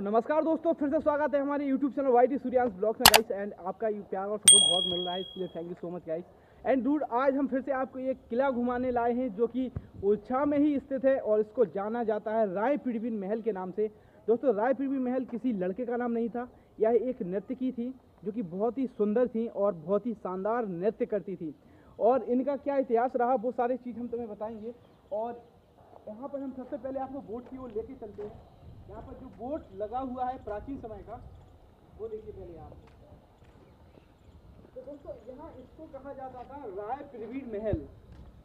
नमस्कार दोस्तों, फिर से स्वागत है हमारे YouTube channel YT Suryansh blogs में गाइस। एंड आपका प्यार और सपोर्ट बहुत मिल रहा है, इसके लिए thank you so much guys. And dude, आज हम फिर से आपको एक किला घुमाने लाए हैं जो कि ओरछा में ही स्थित है और इसको जाना जाता है राय पीड़बिन महल के नाम से। दोस्तों, राय पीड़बिन महल किसी लड़के का नाम नहीं था, यह एक नर्तकी थी जो कि बहुत ही सुंदर थी और बहुत ही शानदार नृत्य करती थी। और इनका क्या इतिहास रहा वो सारी चीज़ हम तुम्हें बताएंगे। और यहाँ पर हम सबसे पहले आपको बोट की ओर लेके चलते हैं। यहाँ पर जो बोट लगा हुआ है प्राचीन समय का, वो देखिए पहले आप। तो दोस्तों, यहाँ इसको कहा जाता था राय पीड़बिन महल,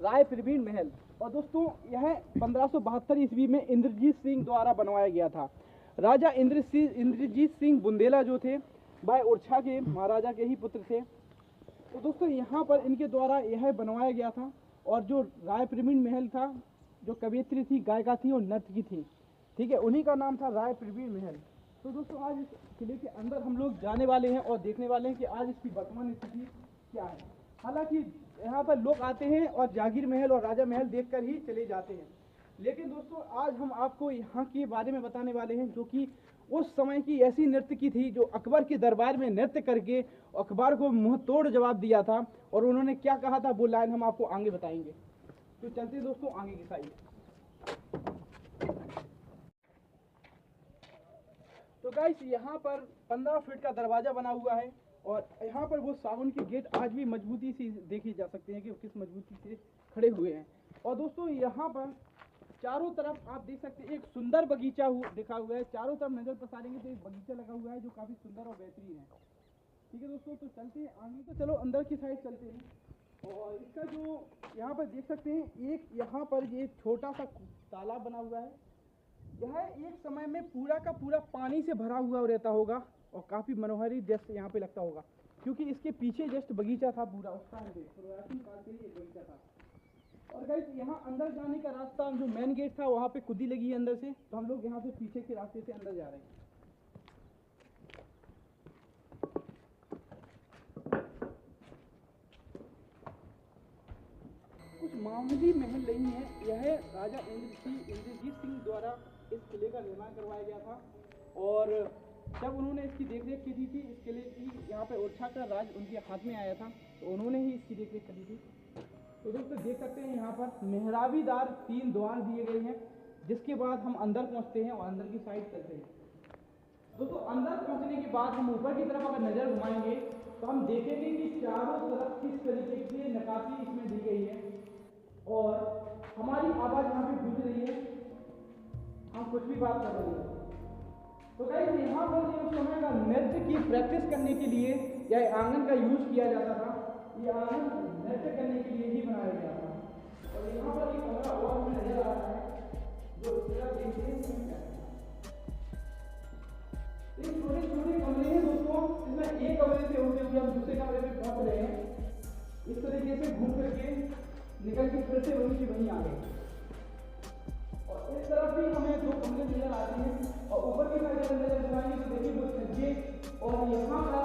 राय पीड़बिन महल। और दोस्तों, यह 1572 ईस्वी में इंद्रजीत सिंह द्वारा बनवाया गया था। राजा इंद्रजीत सिंह बुंदेला जो थे वह ओरछा के महाराजा के ही पुत्र थे। तो दोस्तों, यहाँ पर इनके द्वारा यह बनवाया गया था। और जो राय पीड़बिन महल था, जो कवयित्री थी, गायिका थी और नर्तकी थी, ठीक है, उन्हीं का नाम था राय पीड़बिन महल। तो दोस्तों, आज इस किले के अंदर हम लोग जाने वाले हैं और देखने वाले हैं कि आज इसकी वर्तमान स्थिति क्या है। हालांकि यहाँ पर लोग आते हैं और जागीर महल और राजा महल देखकर ही चले जाते हैं, लेकिन दोस्तों आज हम आपको यहाँ के बारे में बताने वाले हैं जो कि उस समय की ऐसी नर्तकी थी जो अकबर के दरबार में नृत्य करके अकबर को मुंह तोड़ जवाब दिया था। और उन्होंने क्या कहा था वो लाइन हम आपको आगे बताएंगे। तो चलते दोस्तों आगे की साइड। तो गाइस, यहाँ पर 15 फीट का दरवाजा बना हुआ है और यहाँ पर वो सागौन के गेट आज भी मजबूती से देखे जा सकते हैं कि किस मजबूती से खड़े हुए हैं। और दोस्तों, यहाँ पर चारों तरफ आप देख सकते हैं एक सुंदर बगीचा दिखा हुआ है। चारों तरफ नजर पसारेंगे तो एक बगीचा लगा हुआ है जो काफी सुंदर और बेहतरीन है। ठीक है दोस्तों, तो चलते हैं आगे। तो चलो अंदर की साइड चलते हैं। और इसका जो यहाँ पर देख सकते हैं, एक यहाँ पर ये छोटा सा तालाब बना हुआ है। यह एक समय में पूरा का पूरा पानी से भरा हुआ रहता होगा और काफ़ी मनोहारी दृश्य यहाँ पे लगता होगा, क्योंकि इसके पीछे जस्ट बगीचा था पूरा उस टाइम पे, पुरातन काल से ही एक बगीचा था। और गाइस, यहाँ अंदर जाने का रास्ता जो मेन गेट था वहाँ पे कुदी लगी है अंदर से, तो हम लोग यहाँ से पीछे के रास्ते से अंदर जा रहे हैं। कुछ मामूली महल नहीं है, यह राजा इंद्रजीत सिंह द्वारा इस किले का निर्माण करवाया गया था। और जब उन्होंने इसकी देखरेख की थी, इस किले की, यहाँ पे ओरछा का राज उनके हाथ में आया था, तो उन्होंने ही इसकी देखरेख करी थी। तो दोस्तों देख सकते हैं यहाँ पर मेहराबीदार 3 द्वार दिए गए हैं, जिसके बाद हम अंदर पहुँचते हैं और अंदर की साइड चलते हैं। दोस्तों, अंदर पहुँचने के बाद हम ऊपर की तरफ अगर नज़र घुमाएंगे तो हम देखेंगे कि चारों तरफ किस तरीके की नक्काशी इसमें दी गई है और हमारी आवाज़ यहाँ पे गूंज रही है, हम कुछ भी बात कर रहे हैं। तो गाइस, यहाँ पर उस समय का नृत्य की प्रैक्टिस करने के लिए यह आंगन का यूज किया जाता था। ये आंगन नृत्य करने के लिए ही बनाया गया था। और यहाँ पर एक कमरा और हमें नजर आ रहा है जो देखते हैं ये छोटे छोटे कमरे हैं दोस्तों। इसमें एक कमरे से होते हुए हम दूसरे कमरे में पहुंच रहे हैं। इस तरीके से घूम करके निकल के फिर से वहीं से वहीं आ गए। और इस तरफ भी हमें 2 कमरे नजर आते हैं और ऊपर की साइड नजर दिखाएंगे तो देखिए वो छज्जे और यहाँ पर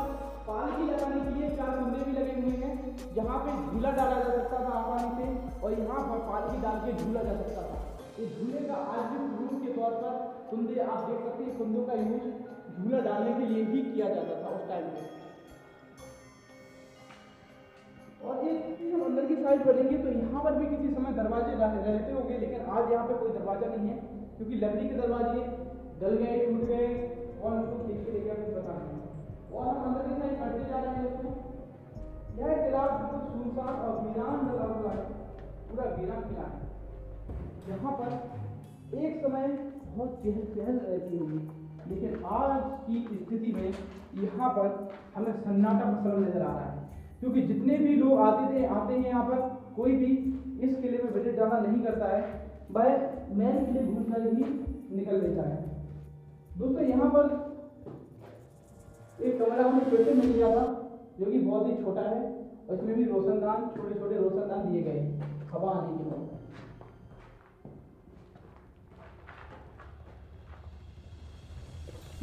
पालकी लगाने के लिए 4 कुंडे भी लगे हुए हैं, जहाँ पे झूला डाला जा सकता था आसानी से और यहाँ पर पालकी डाल के झूला जा सकता था। इस झूले का आज भी प्रूफ के तौर पर कुंदे आप देख सकते हैं, कुंदों का यूज झूला डालने के लिए ही किया जाता था उस टाइम पे। और एक चीज हम अंदर की साइड बढ़ेंगे तो यहाँ पर भी किसी समय दरवाजे रहते होंगे, लेकिन आज यहाँ पे कोई दरवाजा नहीं है क्योंकि लकड़ी के दरवाजे गल गए, टूट गए और उनको खींच के लेकर कुछ बता रहे हैं। और हम अंदर की साइड बढ़ते जा रहे हैं दोस्तों। यह किला बिल्कुल सुनसान और वीरान लगा हुआ है, पूरा वीरान किला है। यहाँ पर एक समय बहुत चहल पहल रहती होगी, लेकिन आज की स्थिति में यहाँ पर हमें सन्नाटा पसरा नजर आ रहा है, क्योंकि जितने भी लोग आते हैं यहाँ पर, कोई भी इस किले में विजिट ज़्यादा नहीं करता है, वह मेन किले घूमकर ही निकल लेता है। दोस्तों, यहाँ पर एक कमरा हमें फिर से मिल गया था जो कि बहुत ही छोटा है और इसमें भी रोशनदान, छोटे छोटे रोशनदान दिए गए हवा आने के लिए।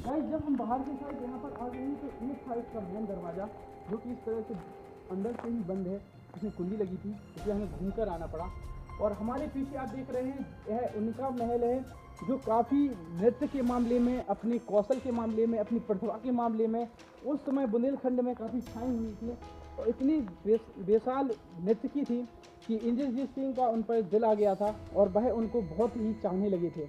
गाइस, जब हम बाहर की साइड यहाँ पर आ गए हैं तो एक साइड का मेन दरवाजा जो कि इस तरह से अंदर से ही बंद है, उसमें कुंडी लगी थी, इसलिए हमें घूमकर आना पड़ा। और हमारे पीछे आप देख रहे हैं यह उनका महल है जो काफ़ी नृत्य के मामले में, अपने कौशल के मामले में, अपनी प्रतिभा के मामले में उस समय बुंदेलखंड में काफ़ी छाई हुई थी और इतनी बेसाल नर्तकी थी कि इंद्रजीत सिंह का उन पर दिल आ गया था और वह उनको बहुत ही चाहने लगे थे।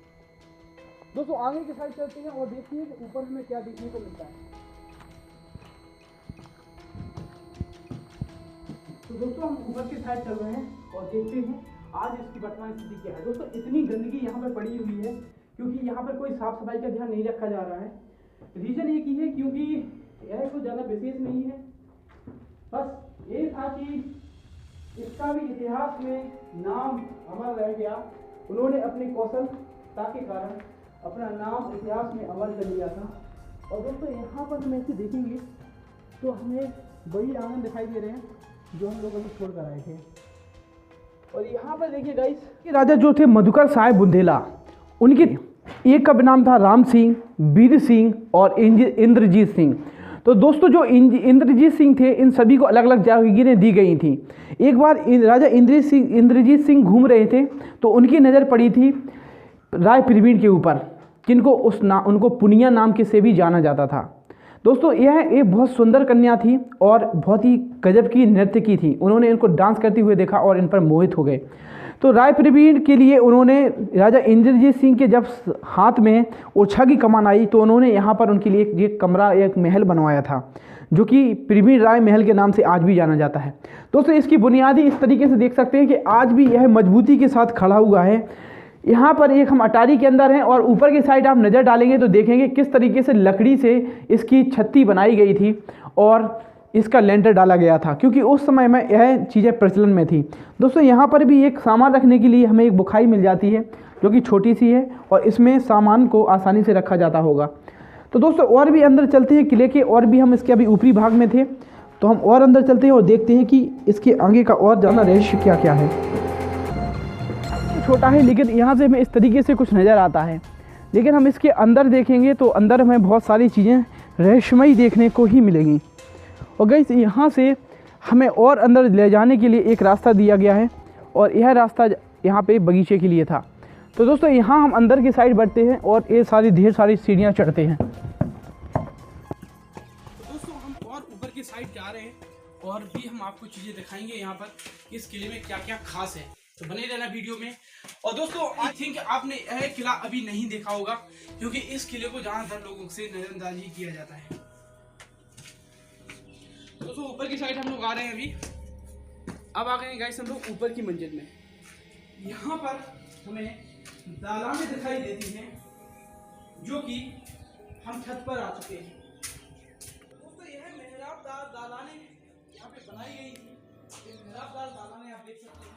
दोस्तों आगे के साइड चलते हैं और देखिए ऊपर हमें क्या देखने को मिलता है। तो दोस्तों हम ऊपर की साइड चल रहे हैं और देखते हैं आज इसकी वर्तमान स्थिति क्या है। दोस्तों इतनी गंदगी यहाँ पर पड़ी हुई है क्योंकि यहाँ पर कोई साफ सफाई का ध्यान नहीं रखा जा रहा है। रीजन एक ही है क्योंकि यह कोई ज़्यादा विशेष नहीं है, बस ये था कि इसका भी इतिहास में नाम अमर रह गया। उन्होंने अपने कौशलता के कारण अपना नाम इतिहास में अमर कर लिया था। और दोस्तों यहाँ पर हम ऐसे देखेंगे तो हमें बड़ी आंगन दिखाई दे रहे हैं जो हम लोग अभी छोड़ कर आए थे। और यहाँ पर देखिए गाइस, ये राजा जो थे मधुकर साहेब बुंदेला, उनके एक का नाम था राम सिंह, वीर सिंह और इंद्रजीत सिंह। तो दोस्तों जो इंद्रजीत सिंह थे, इन सभी को अलग अलग जागीरें दी गई थी। एक बार राजा इंद्रजीत सिंह घूम रहे थे तो उनकी नज़र पड़ी थी राय प्रवीण के ऊपर, जिनको उनको पुनिया नाम के से भी जाना जाता था। दोस्तों यह एक बहुत सुंदर कन्या थी और बहुत ही गजब की नृत्य की थी। उन्होंने इनको डांस करते हुए देखा और इन पर मोहित हो गए। तो राय प्रवीण के लिए उन्होंने राजा इंद्रजीत सिंह के जब हाथ में ओरछा की कमान आई तो उन्होंने यहाँ पर उनके लिए एक कमरा, एक महल बनवाया था जो कि प्रवीण राय महल के नाम से आज भी जाना जाता है। दोस्तों इसकी बुनियादी इस तरीके से देख सकते हैं कि आज भी यह मजबूती के साथ खड़ा हुआ है। यहाँ पर एक हम अटारी के अंदर हैं और ऊपर की साइड आप नज़र डालेंगे तो देखेंगे किस तरीके से लकड़ी से इसकी छत्ती बनाई गई थी और इसका लेंटर डाला गया था, क्योंकि उस समय में यह चीज़ें प्रचलन में थी। दोस्तों यहाँ पर भी एक सामान रखने के लिए हमें एक बुखाई मिल जाती है जो कि छोटी सी है और इसमें सामान को आसानी से रखा जाता होगा। तो दोस्तों और भी अंदर चलते हैं किले के, और भी हम इसके अभी ऊपरी भाग में थे तो हम और अंदर चलते हैं और देखते हैं कि इसके आगे का और ज़्यादा रहस्य क्या क्या है। छोटा है लेकिन यहाँ से हमें इस तरीके से कुछ नज़र आता है, लेकिन हम इसके अंदर देखेंगे तो अंदर हमें बहुत सारी चीज़ें रहस्यमयी देखने को ही मिलेंगी। और गाइस यहाँ से हमें और अंदर ले जाने के लिए एक रास्ता दिया गया है और यह रास्ता यहाँ पे बगीचे के लिए था। तो दोस्तों यहाँ हम अंदर की साइड बढ़ते हैं और ये सारी ढेर सारी सीढ़ियाँ चढ़ते हैं। दोस्तों हम और ऊपर की साइड जा रहे हैं और भी हम आपको चीज़ें दिखाएंगे यहाँ पर इस किले में क्या क्या खास है, तो बने रहना वीडियो में। और दोस्तों आई थिंक आपने यह किला अभी नहीं देखा होगा क्योंकि इस किले को ज़्यादातर लोगों से नजरअंदाज किया जाता है। दोस्तों ऊपर की साइड हम लोग आ रहे हैं अभी। अब आ गए हैं गाइस हम लोग ऊपर की मंजिल में। यहाँ पर हमें दालानें दिखाई देती हैं जो कि हम छत पर आ चुके हैं। दोस्तों यह मेहराबदार दालानें यहाँ पे बनाई गई थी। ये मेहराबदार दालानें आप देख सकते हैं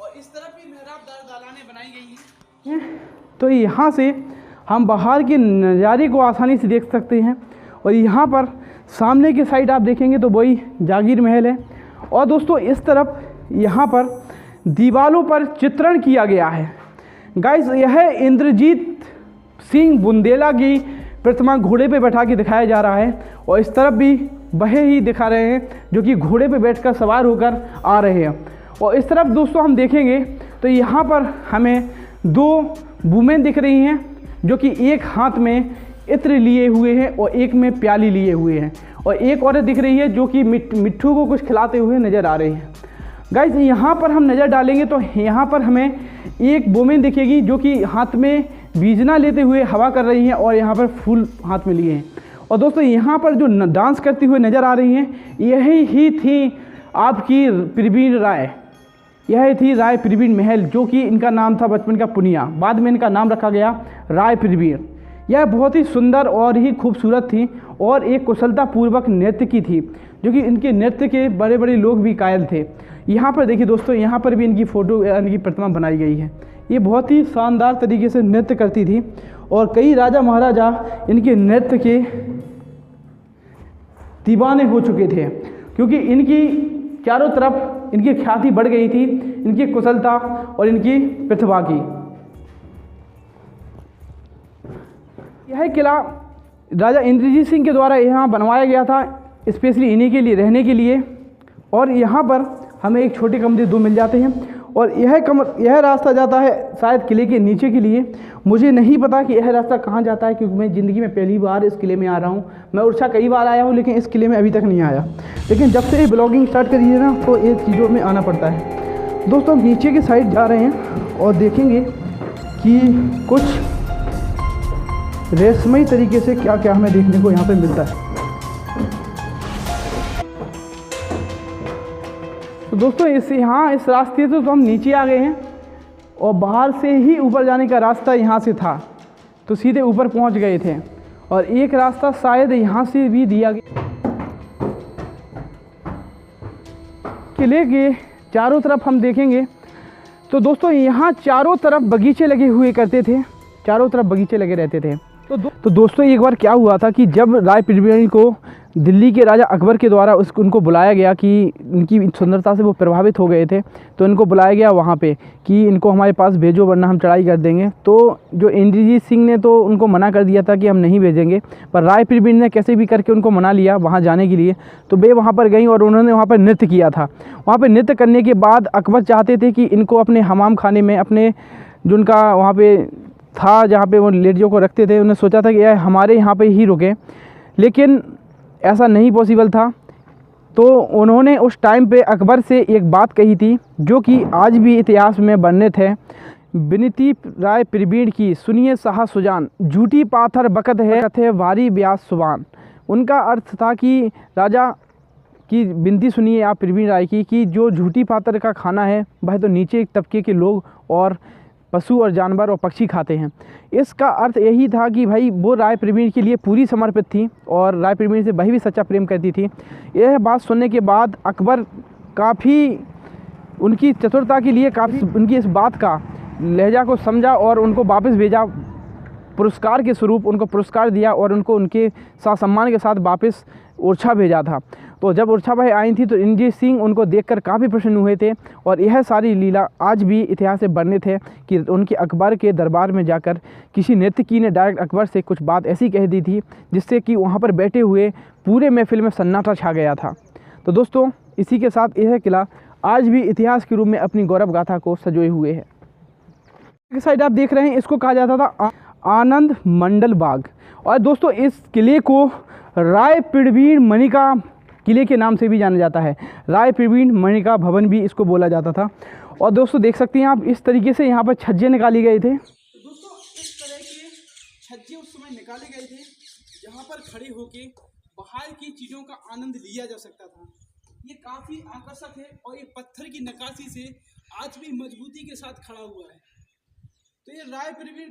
और इस तरफ भी मेहराबदार दालानें बनाई गई हैं। तो यहाँ से हम बाहर के नज़ारे को आसानी से देख सकते हैं और यहाँ पर सामने की साइड आप देखेंगे तो वही जागीर महल है। और दोस्तों इस तरफ यहाँ पर दीवारों पर चित्रण किया गया है। गाइस यह इंद्रजीत सिंह बुंदेला की प्रतिमा घोड़े पे बैठा के दिखाया जा रहा है और इस तरफ भी वह ही दिखा रहे हैं जो कि घोड़े पे बैठकर सवार होकर आ रहे हैं। और इस तरफ दोस्तों हम देखेंगे तो यहाँ पर हमें दो वुमेन दिख रही हैं जो कि एक हाथ में इत्र लिए हुए हैं और एक में प्याली लिए हुए हैं और एक औरत दिख रही है जो कि मिट्ठू को कुछ खिलाते हुए नज़र आ रही है। गाइस यहाँ पर हम नज़र डालेंगे तो यहाँ पर हमें एक वुमेन दिखेगी जो कि हाथ में बीजना लेते हुए हवा कर रही हैं और यहाँ पर फूल हाथ में लिए हैं। और दोस्तों यहाँ पर जो डांस करती हुए नज़र आ रही हैं यही ही थी आपकी प्रवीण राय। यह थी राय प्रवीण महल जो कि इनका नाम था बचपन का पुनिया, बाद में इनका नाम रखा गया राय प्रवीण। यह बहुत ही सुंदर और ही खूबसूरत थी और एक कुशलता पूर्वक नृत्य की थी जो कि इनके नृत्य के बड़े बड़े लोग भी कायल थे। यहाँ पर देखिए दोस्तों, यहाँ पर भी इनकी फ़ोटो, इनकी प्रतिमा बनाई गई है। ये बहुत ही शानदार तरीके से नृत्य करती थी और कई राजा महाराजा इनके नृत्य के दीवाने हो चुके थे क्योंकि इनकी चारों तरफ इनकी ख्याति बढ़ गई थी, इनकी कुशलता और इनकी प्रतिभा की। यह किला राजा इंद्रजीत सिंह के द्वारा यहाँ बनवाया गया था स्पेशली इन्हीं के लिए रहने के लिए। और यहाँ पर हमें एक छोटे कमरे दो मिल जाते हैं और यह रास्ता जाता है शायद किले के नीचे के लिए। मुझे नहीं पता कि यह रास्ता कहाँ जाता है, क्योंकि मैं ज़िंदगी में पहली बार इस किले में आ रहा हूँ। मैं उड़ीसा कई बार आया हूँ, लेकिन इस किले में अभी तक नहीं आया। लेकिन जब से ब्लॉगिंग स्टार्ट करी है ना, तो ये चीज़ों में आना पड़ता है। दोस्तों हम नीचे की साइड जा रहे हैं और देखेंगे कि कुछ रहस्यमयी तरीके से क्या क्या हमें देखने को यहाँ पे मिलता है। तो दोस्तों इस रास्ते से तो हम नीचे आ गए हैं और बाहर से ही ऊपर जाने का रास्ता यहाँ से था, तो सीधे ऊपर पहुँच गए थे। और एक रास्ता शायद यहाँ से भी दिया गया। किले के चारों तरफ हम देखेंगे तो दोस्तों यहाँ चारों तरफ बगीचे लगे हुए करते थे, चारों तरफ बगीचे लगे रहते थे। तो दोस्तों एक बार क्या हुआ था कि जब राय पीरबीणी को दिल्ली के राजा अकबर के द्वारा उनको बुलाया गया कि इनकी सुंदरता से वो प्रभावित हो गए थे, तो इनको बुलाया गया वहाँ पे कि इनको हमारे पास भेजो वरना हम चढ़ाई कर देंगे। तो जो इंद्रजीत सिंह ने तो उनको मना कर दिया था कि हम नहीं भेजेंगे, पर राय पीरबीणी ने कैसे भी करके उनको मना लिया वहाँ जाने के लिए। तो वे वहाँ पर गई और उन्होंने वहाँ पर नृत्य किया था। वहाँ पर नृत्य करने के बाद अकबर चाहते थे कि इनको अपने हमाम खाने में, अपने जो उनका वहाँ पर था जहाँ पे वो लेडियों को रखते थे, उन्होंने सोचा था कि यह हमारे यहाँ पे ही रुके, लेकिन ऐसा नहीं पॉसिबल था। तो उन्होंने उस टाइम पे अकबर से एक बात कही थी जो कि आज भी इतिहास में वर्णित है। विनती राय पीरबीण की सुनिए शाह सुजान, झूठी पाथर बकत है कथे वारी ब्यास सुबान। उनका अर्थ था कि राजा की विनती सुनिए आप पीरबीण राय की कि जो झूठी पाथर का खाना है वह तो नीचे तबके के लोग और पशु और जानवर और पक्षी खाते हैं। इसका अर्थ यही था कि भाई वो राय पीरबीण के लिए पूरी समर्पित थी और राय पीरबीण से वही भी सच्चा प्रेम करती थी। यह बात सुनने के बाद अकबर काफ़ी उनकी चतुरता के लिए काफ़ी उनकी इस बात का लहजा को समझा और उनको वापस भेजा, पुरस्कार के स्वरूप उनको पुरस्कार दिया और उनको उनके साथ सम्मान के साथ वापस ओरछा भेजा था। तो जब ओरछा भाई आई थी तो इंद्रजीत सिंह उनको देखकर काफ़ी प्रसन्न हुए थे और यह सारी लीला आज भी इतिहास से वर्णित है कि उनके अकबर के दरबार में जाकर किसी नर्तकी ने डायरेक्ट अकबर से कुछ बात ऐसी कह दी थी जिससे कि वहाँ पर बैठे हुए पूरे महफिल में सन्नाटा छा गया था। तो दोस्तों इसी के साथ यह किला आज भी इतिहास के रूप में अपनी गौरव गाथा को सजोए हुए है। इस साइड आप देख रहे हैं, इसको कहा जाता था आनंद मंडल बाग। और दोस्तों इस किले को राय पीरबीण मणिका किले के नाम से भी जाना जाता है। राय पीरबीण मणिका भवन भी इसको बोला जाता था। और दोस्तों देख सकते हैं आप, इस तरीके से यहाँ पर छज्जे निकाली गए थे। तो दोस्तों इस तरह के छज्जे उस समय निकाले गए थे जहाँ पर खड़े होके बाहर की चीज़ों का आनंद लिया जा सकता था। ये काफ़ी आकर्षक है और ये पत्थर की नक्काशी से आज भी मजबूती के साथ खड़ा हुआ है। तो ये राय पीरबीण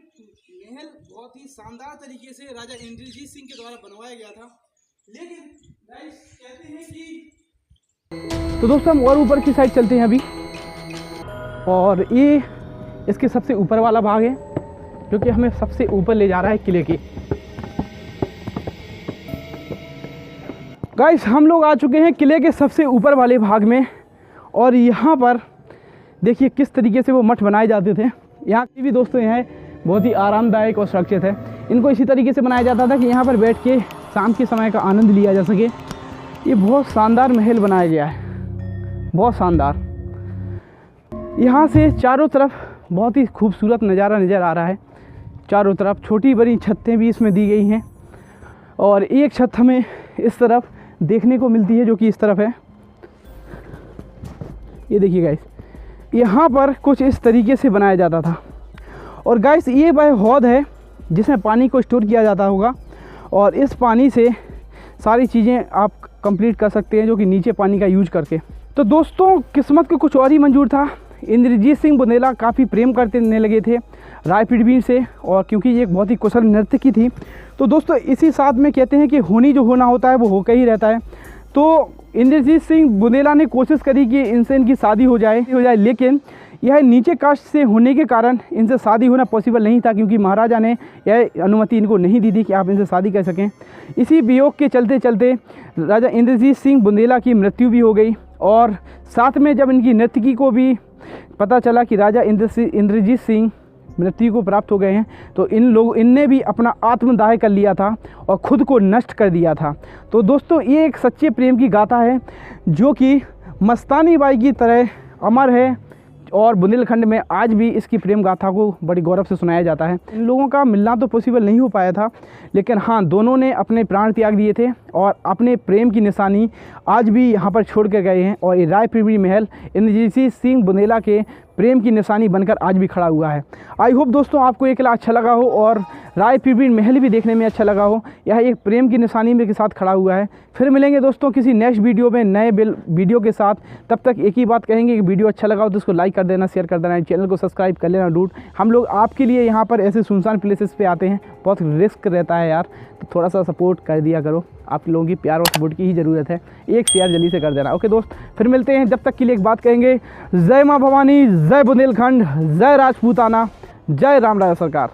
महल बहुत ही शानदार तरीके से राजा इंद्रजीत सिंह के द्वारा बनवाया गया था। लेकिन गाइस कहते हैं कि तो दोस्तों हम और ऊपर की साइड चलते हैं अभी, और ये इसके सबसे ऊपर वाला भाग है जो कि हमें सबसे ऊपर ले जा रहा है किले के। गाइस हम लोग आ चुके हैं किले के सबसे ऊपर वाले भाग में, और यहाँ पर देखिए किस तरीके से वो मठ बनाए जाते थे। यहाँ की भी दोस्तों यहाँ बहुत ही आरामदायक और सुरक्षित है। इनको इसी तरीके से बनाया जाता था कि यहाँ पर बैठ के शाम के समय का आनंद लिया जा सके। ये बहुत शानदार महल बनाया गया है, बहुत शानदार। यहाँ से चारों तरफ बहुत ही खूबसूरत नज़ारा नज़र आ रहा है। चारों तरफ छोटी बड़ी छतें भी इसमें दी गई हैं, और एक छत हमें इस तरफ देखने को मिलती है जो कि इस तरफ है। ये देखिए गाइस, यहाँ पर कुछ इस तरीके से बनाया जाता था। और गाइस ये वह हौद है जिसमें पानी को स्टोर किया जाता होगा, और इस पानी से सारी चीज़ें आप कंप्लीट कर सकते हैं जो कि नीचे पानी का यूज करके। तो दोस्तों किस्मत को कुछ और ही मंजूर था। इंद्रजीत सिंह बुंदेला काफ़ी प्रेम करने लगे थे राय पीरबीण से, और क्योंकि ये एक बहुत ही कुशल नर्तकी थी। तो दोस्तों इसी साथ में कहते हैं कि होनी जो होना होता है वो होकर ही रहता है। तो इंद्रजीत सिंह बुंदेला ने कोशिश करी कि इनसे इनकी शादी हो जाए, लेकिन यह नीचे कास्ट से होने के कारण इनसे शादी होना पॉसिबल नहीं था, क्योंकि महाराजा ने यह अनुमति इनको नहीं दी थी कि आप इनसे शादी कर सकें। इसी वियोग के चलते चलते राजा इंद्रजीत सिंह बुंदेला की मृत्यु भी हो गई, और साथ में जब इनकी नर्तकी को भी पता चला कि राजा इंद्रजीत सिंह मृत्यु को प्राप्त हो गए हैं, तो इनने भी अपना आत्मदाह कर लिया था और ख़ुद को नष्ट कर दिया था। तो दोस्तों ये एक सच्चे प्रेम की गाथा है जो कि मस्तानी बाई की तरह अमर है, और बुंदेलखंड में आज भी इसकी प्रेम गाथा को बड़ी गौरव से सुनाया जाता है। इन लोगों का मिलना तो पॉसिबल नहीं हो पाया था, लेकिन हाँ, दोनों ने अपने प्राण त्याग दिए थे और अपने प्रेम की निशानी आज भी यहाँ पर छोड़ के गए हैं। और ये रायपीपली महल इंद्रजीत सिंह बुंदेला के प्रेम की निशानी बनकर आज भी खड़ा हुआ है। आई होप दोस्तों आपको ये किला अच्छा लगा हो और रायपीपली महल भी देखने में अच्छा लगा हो। यह एक प्रेम की निशानी के साथ खड़ा हुआ है। फिर मिलेंगे दोस्तों किसी नेक्स्ट वीडियो में नए वीडियो के साथ। तब तक एक ही बात कहेंगे कि वीडियो अच्छा लगा हो तो उसको लाइक कर देना, शेयर कर देना, चैनल को सब्सक्राइब कर लेना। डूड, हम लोग आपके लिए यहाँ पर ऐसे सुनसान प्लेसेस पे आते हैं, बहुत रिस्क रहता है यार, तो थोड़ा सा सपोर्ट कर दिया करो। आप लोगों की प्यार और सपोर्ट की ही ज़रूरत है। एक शेयर जल्दी से कर देना। ओके दोस्त, फिर मिलते हैं। जब तक के लिए एक बात कहेंगे, जय माँ भवानी, जय बुंदेलखंड, जय राजपूताना, जय रामराजा सरकार।